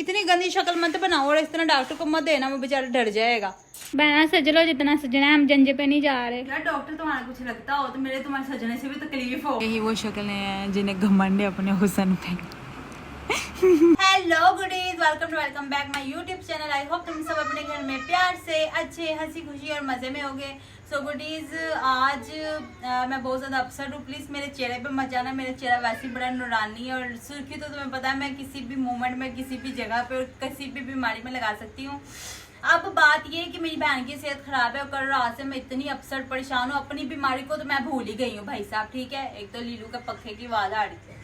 इतनी गंदी शक्ल मत बनाओ और इस तरह डॉक्टर को मत देना, वो बेचारा डर जाएगा। बहना सज लो जितना सजना है, हम जंजे पे नहीं जा रहे। यार डॉक्टर तुम्हारा कुछ लगता हो तो मेरे तुम्हारे सजने से भी तकलीफ हो। यही वो शक्लें हैं जिन्हें घमंड है अपने हुस्न पे। Hello goodies, welcome back my YouTube channel. I hope तुम सब अपने घर में प्यार से अच्छे हंसी खुशी और मजे में होगे। सो गुडीज, आज मैं बहुत ज्यादा अपसेट हूँ। प्लीज मेरे चेहरे पे मत जाना, मेरा चेहरा वैसे ही बड़ा नुरानी है और सुर्खी तो तुम्हें पता है मैं किसी भी मोमेंट में किसी भी जगह पे और किसी भी बीमारी में लगा सकती हूँ। अब बात ये है कि मेरी बहन की सेहत खराब है और कल रात से मैं इतनी अपसेट परेशान हूँ। अपनी बीमारी को तो मैं भूल ही गई हूँ भाई साहब, ठीक है। एक तो लीलू के पक्के की आवाज आ रही है,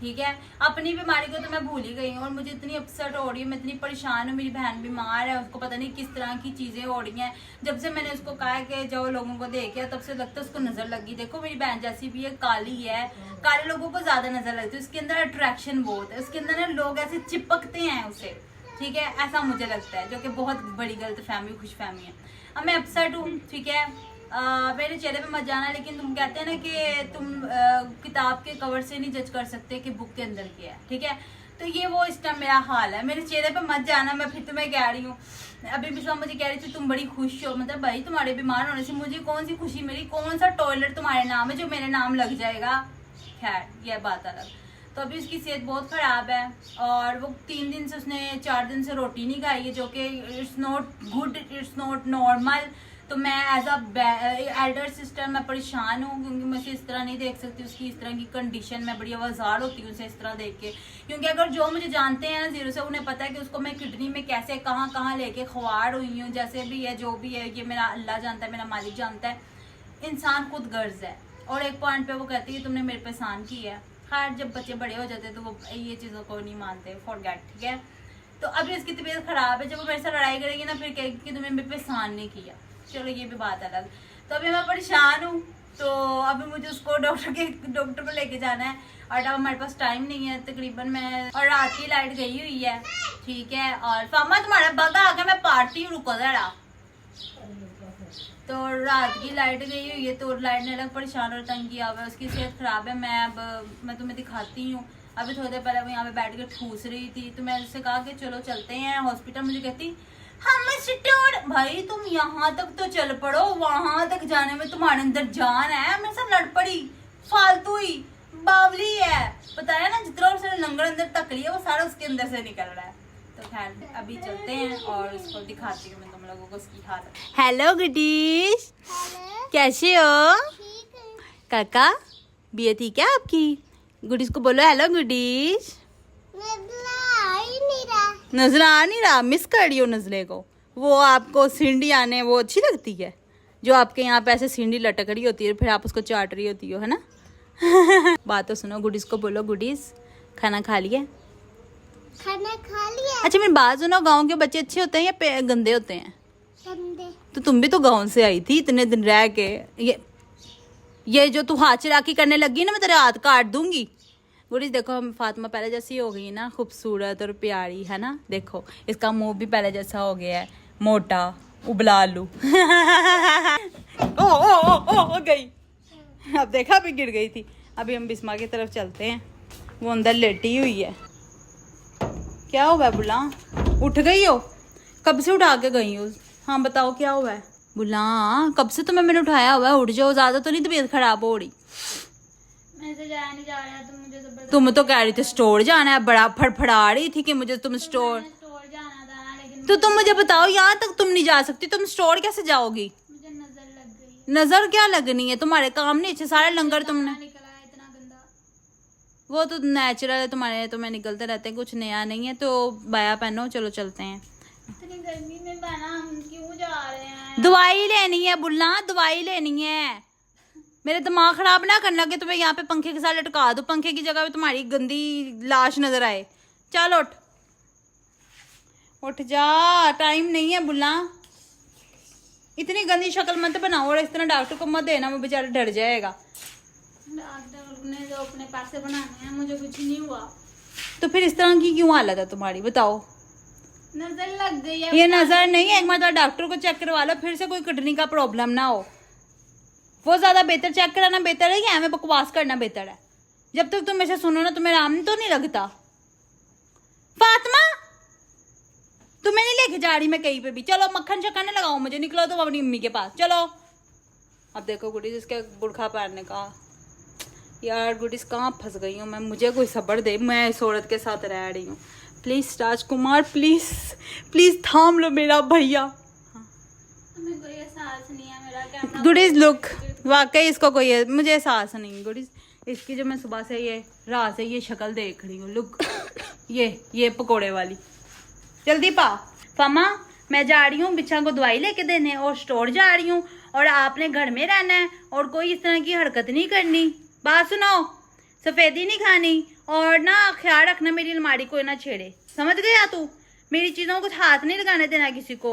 ठीक है। अपनी बीमारी को तो मैं भूल ही गई हूँ और मुझे इतनी अपसेट हो रही है, मैं इतनी परेशान हूँ। मेरी बहन बीमार है, उसको पता नहीं किस तरह की चीजें हो रही हैं। जब से मैंने उसको कहा कि जाओ लोगों को देखे, तब से लगता है उसको नजर लगी। देखो मेरी बहन जैसी भी है, काली है, काले लोगों को ज्यादा नजर लगती है। उसके अंदर अट्रैक्शन बहुत है, उसके अंदर ना लोग ऐसे चिपकते हैं उसे, ठीक है। ऐसा मुझे लगता है, जो कि बहुत बड़ी गलत फहमी, खुश फहमी है। अब मैं अपसेट हूँ, ठीक है। मेरे चेहरे पे मत जाना, लेकिन तुम कहते हैं ना कि तुम किताब के कवर से नहीं जज कर सकते कि बुक के अंदर क्या है, ठीक है। तो ये वो इस टाइम मेरा हाल है। मेरे चेहरे पे मत जाना, मैं फिर तुम्हें कह रही हूँ। अभी बिस्वा मुझे कह रही थी तुम बड़ी खुश हो, मतलब भाई तुम्हारे बीमार होने से मुझे कौन सी खुशी मिली? कौन सा टॉयलेट तुम्हारे नाम है जो मेरे नाम लग जाएगा? खैर यह बात अलग। तो अभी उसकी सेहत बहुत खराब है और वो 3 दिन से, उसने 4 दिन से रोटी नहीं खाई है, जो कि it's not good, it's not normal. तो मैं एज अ एल्डर सिस्टर मैं परेशान हूँ, क्योंकि मैं उसे इस तरह नहीं देख सकती, उसकी इस तरह की कंडीशन में बड़ी आवाज़ार होती हूँ उसे इस तरह देख के। क्योंकि अगर जो मुझे जानते हैं ना जीरो से, उन्हें पता है कि उसको मैं किडनी में कैसे कहाँ कहाँ लेके ख्वार हुई हूँ। जैसे भी है, जो भी है, ये मेरा अल्लाह जानता है, मेरा मालिक जानता है। इंसान खुद गर्ज है। और एक पॉइंट पे वो कहती है तुमने मेरे पे एहसान किया है। खैर जब बच्चे बड़े हो जाते हैं तो वो ये चीज़ों को नहीं मानते, फॉरगेट, ठीक है। तो अभी उसकी तबीयत खराब है, जब वो मेरे से लड़ाई करेगी ना फिर कहेगी कि तुमने मेरे पे एहसान नहीं किया। चलो ये भी बात अलग। तो अभी मैं परेशान हूँ, तो अभी मुझे उसको डॉक्टर को लेके जाना है और अब हमारे पास टाइम नहीं है तकरीबन। मैं और रात की लाइट गई हुई है, ठीक है। और फामा तुम्हारा बगा आ गया, मैं पार्टी हूँ, रुको जरा। तो रात की लाइट गई हुई है, तो लाइट ने अलग परेशान और तंग किया हुआ है। उसकी सेहत खराब है। मैं तुम्हें दिखाती हूँ। अभी थोड़ी देर पहले वो यहाँ पे बैठ के ठूस रही थी, तो मैं उससे कहा कि चलो चलते हैं हॉस्पिटल। मुझे कहती हम स्टोर, भाई तुम यहाँ तक तो चल पड़ो, वहां तक जाने में तुम्हारे अंदर जान है, मेरे साथ लड़ पड़ी, फालतू ही बावली है। पता है ना, जितना उसने लंगर अंदर तक लिया वो सारा उसके अंदर से निकल रहा है। तो खैर अभी चलते हैं और उसको दिखाती हूँ मैं तुम लोगों को उसकी हालत। हेलो गुडीश, कैसे हो? काका बिया ठीक है आपकी? गुडीश को बोलो हेलो गुडीश। नजर आ नहीं रहा, मिस कर रही हो नजरे को। वो आपको सीढ़ी आने वो अच्छी लगती है, जो आपके यहाँ पे ऐसे सीढ़ी लटक रही होती है फिर आप उसको चाट रही होती हो, है ना। बात तो सुनो, गुडीज को बोलो गुडीज खाना खा लिया? खाना खा लिया। अच्छा मेरी बात सुनो, गांव के बच्चे अच्छे होते हैं या गंदे होते हैं? गंदे। तो तुम भी तो गांव से आई थी इतने दिन रह के। ये जो तू हाथ चिराकी करने लगी ना, मैं तेरे हाथ काट दूंगी। गुडीज देखो, हम फातिमा पहले जैसी हो गई ना, खूबसूरत और प्यारी, है ना। देखो इसका मुंह भी पहले जैसा हो गया है, मोटा उबला आलू। ओ गई। अब देखा, अभी गिर गई थी। अभी हम बिस्मा की तरफ चलते हैं, वो अंदर लेटी हुई है। क्या हुआ है बुला? उठ गई हो? कब से उठा के गई हो? हाँ बताओ क्या हुआ है बुला? कब से तुम्हें मैंने उठाया हुआ है, उठ जाओ, ज्यादा तो नहीं तबीयत खराब हो रही? मैं तो जाया नहीं जा रहा, तुम मुझे तुम तो कह रही थी स्टोर जाना है, बड़ा फड़फड़ा रही थी कि मुझे तुम स्टोर जाना था, लेकिन तो तुम मुझे बताओ, यहाँ तक तुम नहीं जा सकती, तुम स्टोर कैसे जाओगी? मुझे नजर लग गई। नजर क्या लगनी है? तुम्हारे काम नहीं अच्छे, सारे लंगर तुमने, निकला है इतना गंदा। वो तो नेचुरल है तुम्हारे, तुम्हें निकलते रहते हैं, कुछ नया नहीं है। तो बाया पहनो, चलो चलते हैं। इतनी गर्मी में बहना हम क्यों जा रहे हैं? दवाई लेनी है बुल्ला, दवाई लेनी है। मेरे दिमाग खराब ना करना कि तुम्हें यहाँ पे पंखे के साथ लटका दो, पंखे की जगह पे तुम्हारी गंदी लाश नजर आए। चल उठ, उठ जा, टाइम नहीं है बुल्ला। इतनी गंदी शक्ल मत बनाओ और इस तरह डॉक्टर को मत देना, वो बेचारा डर जाएगा। डॉक्टर ने जो अपने पैसे बनाने हैं, मुझे कुछ नहीं हुआ। तो फिर इस तरह की क्यों हालत है तुम्हारी, बताओ? नजर लग गई है। ये नजर नहीं है, एक बार डॉक्टर को चेक करवा लो, फिर से कोई किडनी का प्रॉब्लम ना हो। वो ज्यादा बेहतर चेक कराना बेहतर है या हमें बकवास करना बेहतर है? जब तक तुम ऐसे सुनो ना, तुम्हें आराम तो नहीं लगता। फातिमा तुम्हें नहीं लेके जा रही मैं कहीं पे भी। चलो मक्खन शक्खन न लगाओ मुझे, निकलो तुम अपनी मम्मी के पास चलो। अब देखो गुडीज इसके बुरखा पहनने का। यार गुडीज कहाँ फंस गई हूँ मैं, मुझे कोई सब्र दे, मैं इस औरत के साथ रह रही हूँ। प्लीज राजकुमार प्लीज प्लीज थाम लो मेरा भैया। मेरे को ये एहसास नहीं है मेरा कैमरा। गुडीज लुक वाकई इसको कोई है, मुझे एहसास नहीं गुडीज इसकी। जो मैं सुबह से ये रात से ये शक्ल देख रही हूँ, लुक ये पकोड़े वाली। जल्दी पा फामा, मैं जा रही हूँ बिच्छा को दवाई लेके देने और स्टोर जा रही हूँ, और आपने घर में रहना है और कोई इस तरह की हरकत नहीं करनी। बात सुनो, सफेदी नहीं खानी और ना ख्याल रखना मेरी अलमारी कोई ना छेड़े, समझ गया तू? मेरी चीजों को कुछ हाथ नहीं लगाने देना किसी को,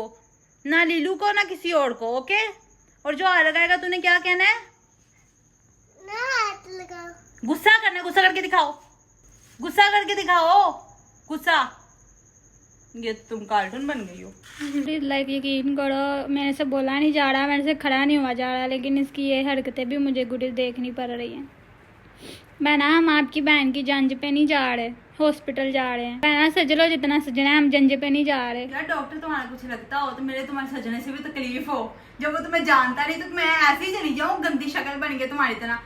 ना लीलू को ना किसी और को, ओके? और जो हाथ लगाएगा तूने क्या कहना है? ना हाथ लगाओ। गुस्सा करना, गुस्सा करके दिखाओ, गुस्सा करके दिखाओ, गुस्सा। ये तुम कार्टून बन गई हो। लाइक यकीन करो मेरे से बोला नहीं जा रहा, मेरे से खड़ा नहीं हुआ जा रहा, लेकिन इसकी ये हरकतें भी मुझे गुडीज देखनी पड़ रही हैं। बहना हम आपकी बहन की जंज पे नहीं जा रहे, हॉस्पिटल जा रहे हैं। बहना सज लो जितना सजना है, हम जंज पे नहीं जा रहे। यार डॉक्टर तुम्हारा कुछ लगता हो तो मेरे तुम्हारे सजने से भी तकलीफ हो, जब वो तुम्हें जानता नहीं तो मैं ऐसे ही चली जाऊँ, गंदी शक्ल बन गई तुम्हारी तरह।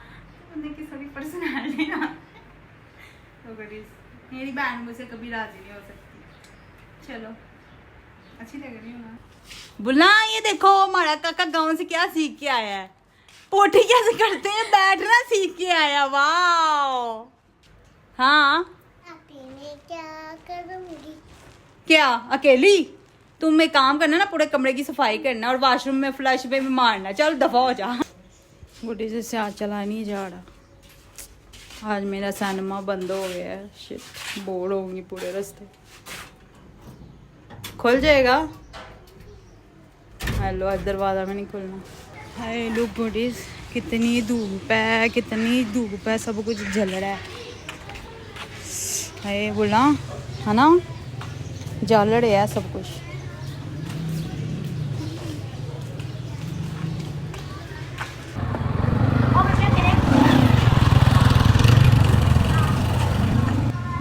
किसी पर्सनैलिटी ना तो मेरी बहन मुझसे कभी राजी नहीं हो सकती। चलो अच्छी लग रही हूँ ना। बुला ये देखो हमारा काका गांव से क्या सीख के आया है, पोटी कैसे करते हैं बैठना सीख के आया। वाह हाँ अभी मैं क्या करूँगी? क्या अकेली? तुम एक काम करना ना, पूरे कमरे की सफाई करना और वॉशरूम में फ्लश पे भी मारना। चल दफा हो जा। गुड्डी से हाथ चला नहीं जा रहा। आज मेरा सिनेमा बंद हो गया है, शिट बोर होंगी पूरे रास्ते। खुल जाएगा? हेलो आज दरवाजा में नहीं खुलना। हाय लुक गुडीज, कितनी धूप है, कितनी धूप है, सब कुछ जल रहा है। हाय बोला है ना, जल रहा है सब कुछ।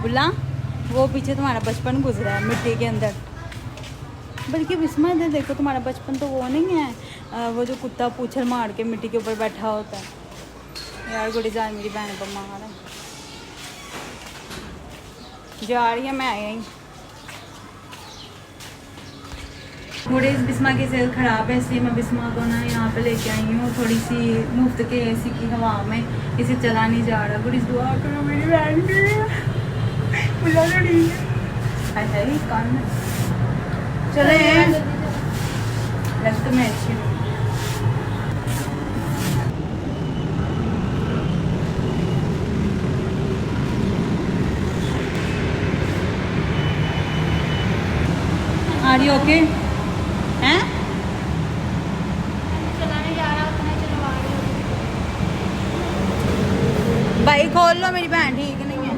बुला वो पीछे तुम्हारा बचपन गुजरा है मिट्टी के अंदर। बल्कि बिस्मा इधर देखो, तुम्हारा बचपन तो वो नहीं है वो जो कुत्ता पूछल मार के मिट्टी के ऊपर बैठा होता है। यार गुड़ी जा मेरी बहन पर मार है, जा रही है, मैं आई यहीं। गुड़ी बिस्मा की सेहत ख़राब है इसलिए मैं बिस्मा को ना यहाँ पे लेके आई हूँ, थोड़ी सी मुफ्त के एसी की हवा में। इसे चला नहीं जा रहा। गुड़ी दुआ करो मेरी बहन की, बुला लो नहीं है कान में। चले लगता मैं अच्छी हूँ। Are you okay? हैं? चलाने जा रहा उतना चलवा रही हूँ। भाई खोल लो, मेरी बहन ठीक नहीं है।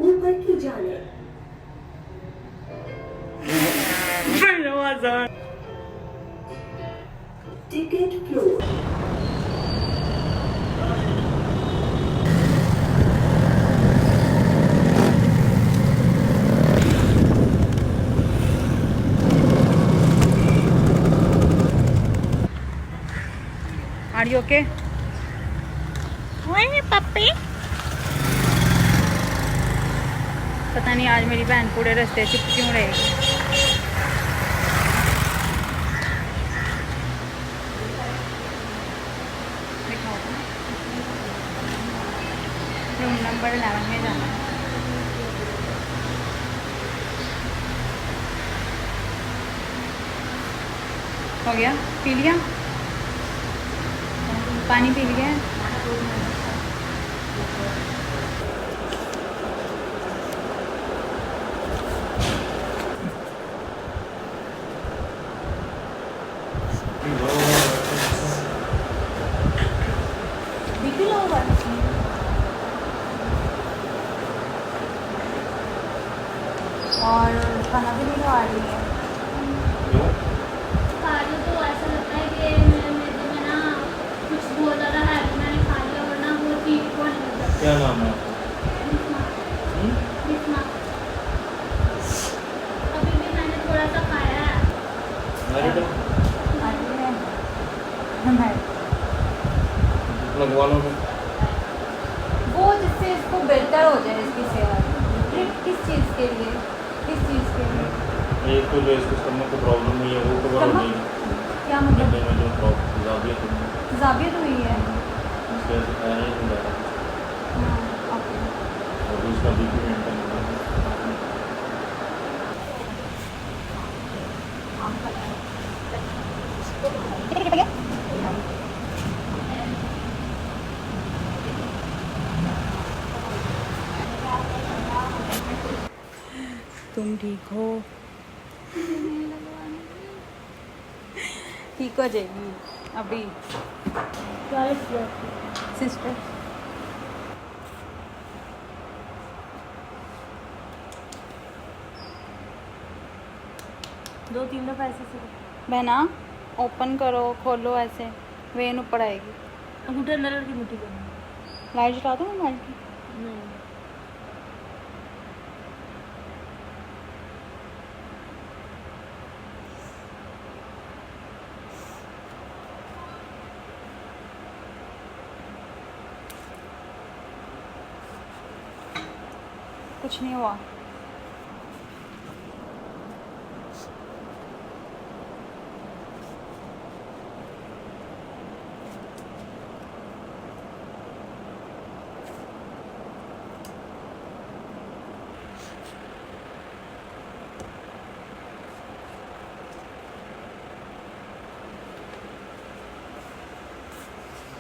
ऊपर की जाने ticket floor are you okay? पप्पी पता नहीं आज मेरी बहन पूरे रास्ते चुप क्यों रहेगी। रूम नंबर 11 में जाना है। हो गया? पी लिया पानी? पी लिया? और खाना भी नहीं खा रही है। खाली तो ऐसा लगता है कि मेरे में ना कुछ बहुत ज़्यादा है, मैंने खा लिया वरना वो ठीक होने लगा। क्या नाम है? बिस्मा। बिस्मा। लगवा लो तो। वो जिससे इसको बेहतर हो जाए इसकी सेहत। ड्रिप किस चीज़ के लिए? किस चीज़ के लिए? एक तो जो इसको स्टमक को प्रॉब्लम हुई है वो कवर हो गई है। क्या मतलब? में जो जाबियत हुई है जाबियत हुई है। उसकी वजह से खाया ही नहीं जा रहा हाँ, ओके। और दूसरा बीपी मेंटेन करना। तुम ठीक हो? ठीक हो जाएगी अभी। सिस्टर दो तीन दफ़ा ऐसे से बहना ओपन करो, खोलो, ऐसे वेन ऊपर आएगी। अंगूठे अंदर की मिट्टी करना। लाइट जला दो मोबाइल की। कुछ नहीं हुआ।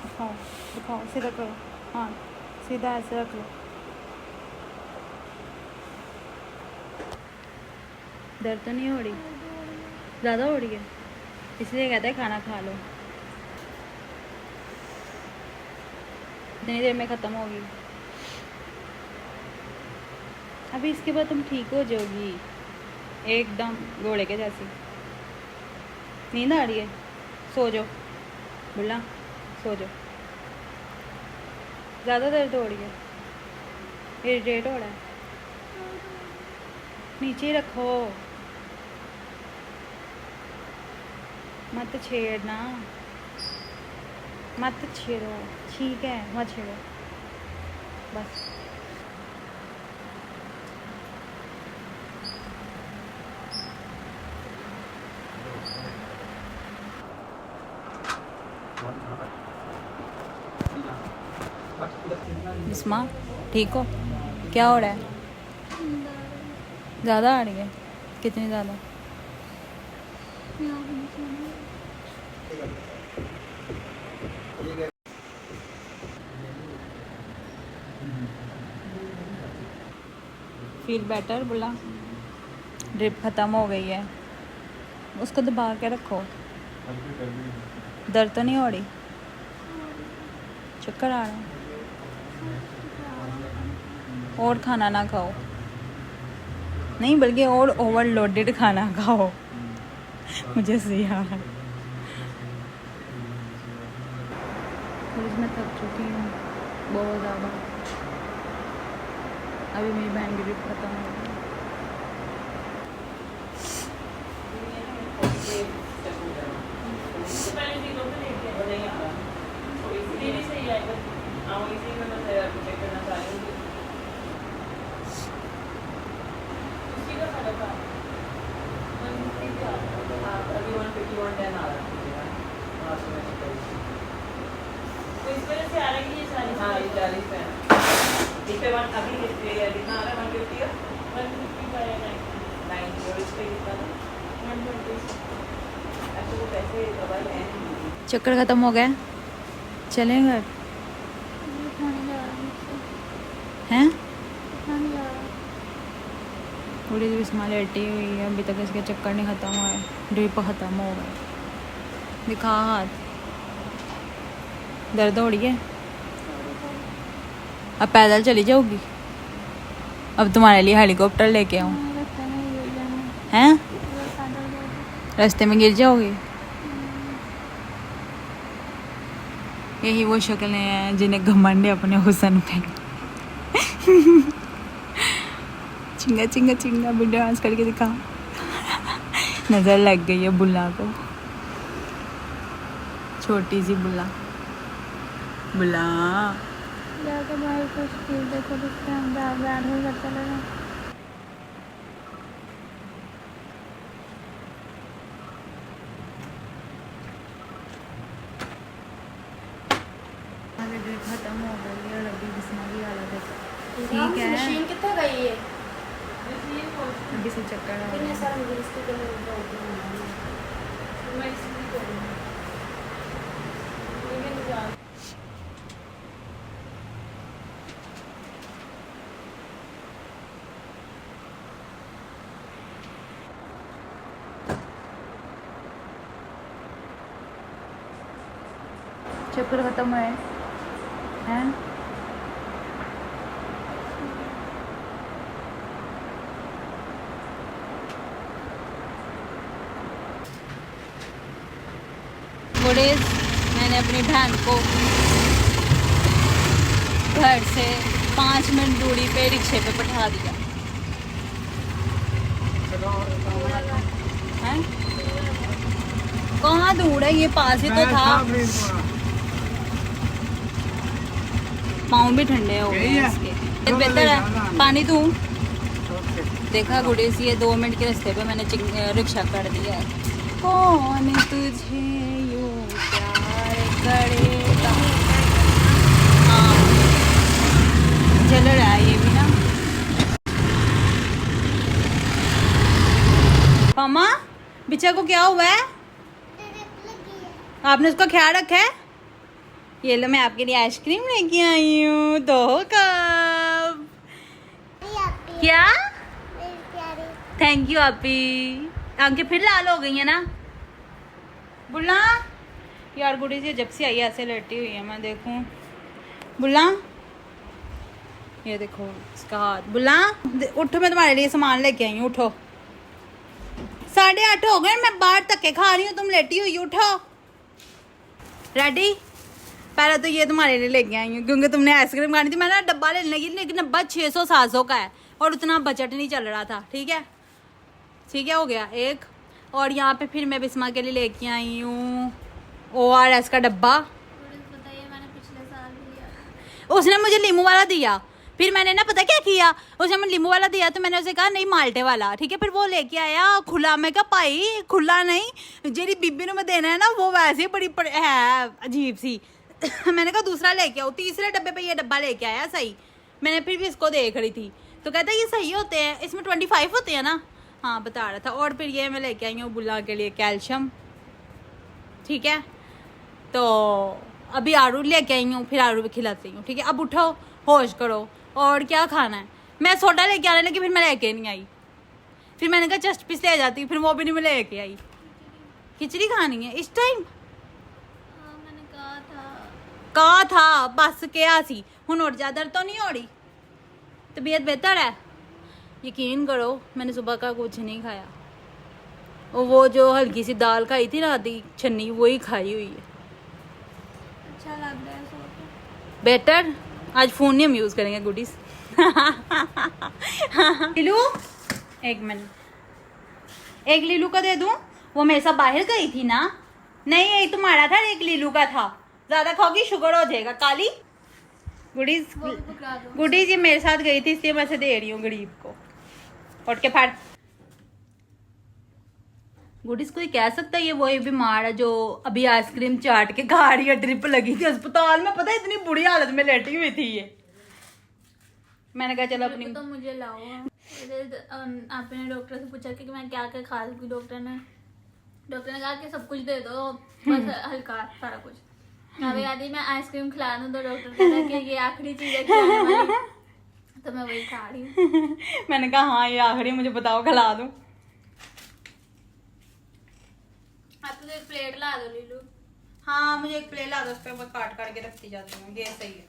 दिखाओ दिखाओ, सीधा करो। हाँ सीधा ऐसे रख लो। दर्द तो नहीं हो रही? ज़्यादा हो रही है, इसलिए कहते हैं खाना खा लो। इतनी देर में ख़त्म होगी। अभी इसके बाद तुम ठीक हो जाओगी एकदम घोड़े के जैसी। नींद आ रही है? सो जाओ बुल्ला, सो जाओ। ज़्यादा दर्द हो रही है? इरिटेट हो रहा है? नीचे ही रखो, मत छेड़ना, मत छेड़ो। ठीक है मत छेड़ो बस। बिस्मा ठीक हो? क्या हो रहा है? ज़्यादा आ रही है? कितनी ज़्यादा? फील बेटर बोला? ड्रिप ख़त्म हो गई है, उसको दबा के रखो। दर्द तो नहीं हो रही? चक्कर आ रहा है? और खाना ना खाओ, नहीं बल्कि और ओवरलोडेड खाना खाओ। मुझे सही आ रहा है। मैं थक चुकी हूँ बहुत ज़्यादा। अभी मेरी बहन की ट्रिप खत्म हो गई। चक्कर ख़त्म हो गया, चलें घर? हैं थोड़ी देर इसमें लेटी हुई है, अभी तक इसके चक्कर नहीं ख़त्म हुआ है। ड्रिप ख़त्म हो गया। दिखा हाथ, दर्द हो रही है? अब पैदल चली जाओगी? अब तुम्हारे लिए हेलीकॉप्टर लेके आऊँ? हैं रास्ते में गिर जाओगी? यही वो शक्लें हैं जिन्हें घमंड है अपने हुस्न पे। चिंगा चिंगा चिंगा भी डांस करके दिखा। नज़र लग गई है बुल्ला को, छोटी सी बुल्ला। बुला जाके भाई कुछ चीज देखो जिससे हम बैठ ही करते लगे। खत्म हो गई और अभी बिस्मा की हालत है ठीक है। मशीन कितना गई है? अभी से चक्कर आ रहा है। चक्कर खत्म हुए हैं। गुडीज मैंने अपनी बहन को घर से 5 मिनट दूरी पे रिक्शे पे बैठा दिया हैं? कहाँ दूर है, ये पास ही तो था। पाँव भी ठंडे हो गए हैं इसके। बेहतर है पानी दूँ। देखा गुडीज, ये 2 मिनट के रास्ते पे मैंने रिक्शा कर दिया है। कौन तुझे यूं प्यार करेगा। हाँ चल रहा है ये भी ना। मामा बिचा को क्या हुआ है? आपने उसका ख्याल रखा है? ये लो मैं आपके लिए आइसक्रीम लेके आई हूँ। 2 कप। क्या? थैंक यू आपी। आंखें फिर लाल हो गई है ना बुल्ला। यार गुड़ी जी जब से आई है ऐसे लेटी हुई है। मैं देखूं बुल्ला, ये देखो इसका हाथ। बुल्ला उठो, मैं तुम्हारे लिए सामान लेके आई हूँ। उठो, 8:30 हो गए, मैं बाहर धक्के खा रही हूँ, तुम लेटी हुई। उठो। रेडी? पहले तो ये तुम्हारे लिए लेके आई हूँ क्योंकि तुमने आइसक्रीम खानी थी। मैं ना डब्बा लेने लगी लेकिन डब्बा 600-700 का है और उतना बजट नहीं चल रहा था। ठीक है हो गया एक। और यहाँ पे फिर मैं बिस्मा के लिए लेके आई हूँ ORS का डब्बा। बताइए, मैंने पिछले साल लिया। उसने मुझे लींबू वाला दिया, फिर मैंने ना पता क्या किया, उसने मुझे लींबू वाला दिया तो मैंने उसे कहा नहीं माल्टे वाला। ठीक है, फिर वो लेके आया खुला। मैं कहा भाई खुला नहीं, जेरी बीबी ने मैं देना है ना वो वैसे बड़ी है अजीब सी। मैंने कहा दूसरा लेके आओ। तीसरे डब्बे पे ये डब्बा लेके आया सही। मैंने फिर भी इसको देख रही थी तो कहता ये सही होते हैं, इसमें 25 होते हैं ना। हाँ बता रहा था। और फिर ये मैं लेके आई हूँ बुल्ला के लिए कैल्शियम। ठीक है, तो अभी आड़ू लेके आई हूँ, फिर आड़ू भी खिलाती हूँ। ठीक है, अब उठो, होश करो। और क्या खाना है? मैं सोडा लेके आने लगी, फिर मैं लेके नहीं आई। फिर मैंने कहा जस्ट पीस ले जाती, फिर वो भी नहीं मैं लेके आई। खिचड़ी खानी है इस टाइम? मैंने कहा था बस क्या सी हुन। और ज्यादा तो नहीं हो रही? तबीयत बेहतर है? यकीन करो मैंने सुबह का कुछ नहीं खाया। और वो जो हल्की सी दाल खाई थी रात की छन्नी, वही खाई हुई है। अच्छा लग रहा है सो के। बेटर आज फोन नहीं हम यूज करेंगे गुडीज। लीलू एक मिनट, एक लीलू का दे दूं? वो मेरे साथ बाहर गई थी ना। नहीं यही तुम्हारा था, एक लीलू का था। ज्यादा खाओगी शुगर हो जाएगा काली। गुडीज ये मेरे साथ गई थी इसलिए मैं से दे रही हूँ गरीब को। उठ के फाड़। गुडीज कोई कह सकता है ये वही बीमार है जो अभी आइसक्रीम चाट के खा रही है? ड्रिप लगी थी अस्पताल में, पता है इतनी बुरी हालत में लेटी हुई थी ये। मैंने कहा चलो अपनी तो मुझे लाओ। आपने डॉक्टर से पूछा कि मैं क्या क्या खा सकती। डॉक्टर ने कहा कि सब कुछ दे दो, बस हल्का सारा कुछ। अभी आदि मैं आइसक्रीम खिला दूँ तो डॉक्टर कह रहा है कि ये आखिरी चीज है खिलाने वाली, तो मैं वही खा रही हूँ। मैंने कहा हाँ ये आखिरी, मुझे बताओ खिला दूं। आप तो एक प्लेट ला दो लीलू। हाँ मुझे एक प्लेट ला दो, उस पर मैं काट के रखती जाती हूँ। ये सही है।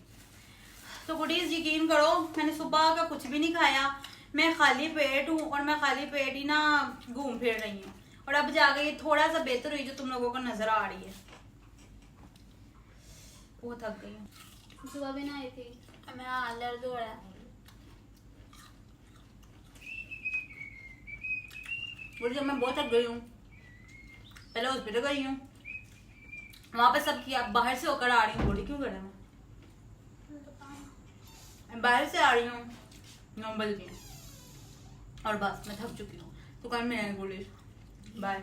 तो गुडीज यकीन करो मैंने सुबह का कुछ भी नहीं खाया। मैं खाली पेट हूँ और मैं खाली पेट ही ना घूम फिर रही हूँ। और अब जाकर ये थोड़ा सा बेहतर हुई जो तुम लोगों को नजर आ रही है। वो थक गई हूँ। सुबह भी नहाई थी, मेरा हाथ दर्द हो रहा है। जब मैं बहुत थक गई हूँ, पहले हॉस्पिटल गई हूँ, वहां पे सब किया, बाहर से होकर आ रही हूँ। बॉडी क्यों गर्म है? मैं बाहर से आ रही हूँ 9 बजे की और बस मैं थक चुकी हूँ। तो कल मिलेंगे पुलिस। बाय।